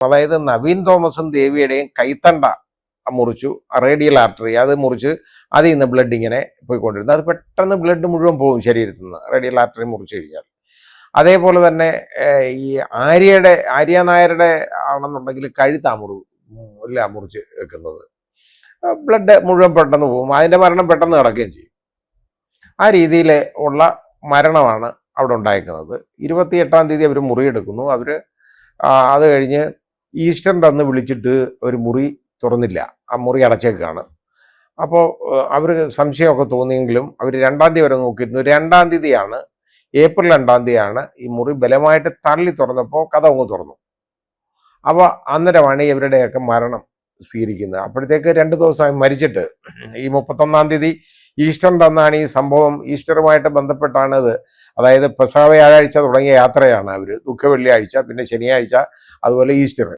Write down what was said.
അതായത് നവീൻ തോമസും ദേവിയുടെയും കൈത്തണ്ട മുറിച്ചു, റേഡിയൽ ആർട്ടറി അത് മുറിച്ച് അതിൽ നിന്ന് ബ്ലഡ് ഇങ്ങനെ പോയിക്കൊണ്ടിരുന്നു. അത് പെട്ടെന്ന് ബ്ലഡ് മുഴുവൻ പോകും ശരീരത്തിൽ നിന്ന്, റേഡിയൽ ആർട്ടറി മുറിച്ചു കഴിഞ്ഞാൽ. അതേപോലെ തന്നെ ഈ ആര്യ നായരുടെ ആണെന്നുണ്ടെങ്കിൽ കഴുത്താ മുറിച്ച് വെക്കുന്നത്. ബ്ലഡ് മുഴുവൻ പെട്ടെന്ന് പോകും, അതിൻ്റെ മരണം പെട്ടെന്ന് നടക്കുകയും ചെയ്യും. ആ രീതിയിൽ ഉള്ള മരണമാണ് അവിടെ ഉണ്ടായിരിക്കുന്നത്. 28-ാം തീയതി അവർ മുറിയെടുക്കുന്നു. അത് കഴിഞ്ഞ് ഈസ്റ്ററിൻ്റെ അന്ന് വിളിച്ചിട്ട് ഒരു മുറി തുറന്നില്ല, ആ മുറി അടച്ചേക്കാണ്. അപ്പോൾ അവർ സംശയമൊക്കെ തോന്നിയെങ്കിലും അവർ 2-ാം തീയതി വരെ നോക്കിയിരുന്നു. 2-ാം തീയതിയാണ്, ഏപ്രിൽ 2-ാം തീയതിയാണ് ഈ മുറി ബലമായിട്ട് തള്ളി തുറന്നപ്പോൾ കഥ അങ്ങ് തുറന്നു. അപ്പോൾ അന്നേരമാണ് ഇവരുടെയൊക്കെ മരണം സ്വീകരിക്കുന്നത്. അപ്പോഴത്തേക്ക് 2 ദിവസമായി മരിച്ചിട്ട്. ഈ 31-ാം തീയതി ഈസ്റ്ററിൻ്റെ അന്നാണ് ഈ സംഭവം. ഈസ്റ്ററുമായിട്ട് ബന്ധപ്പെട്ടാണ് ഇത്. അതായത് പെസഹ വ്യാഴാഴ്ച തുടങ്ങിയ യാത്രയാണ് അവർ. ദുഃഖ വെള്ളിയാഴ്ച, പിന്നെ ശനിയാഴ്ച, അതുപോലെ ഈസ്റ്റർ.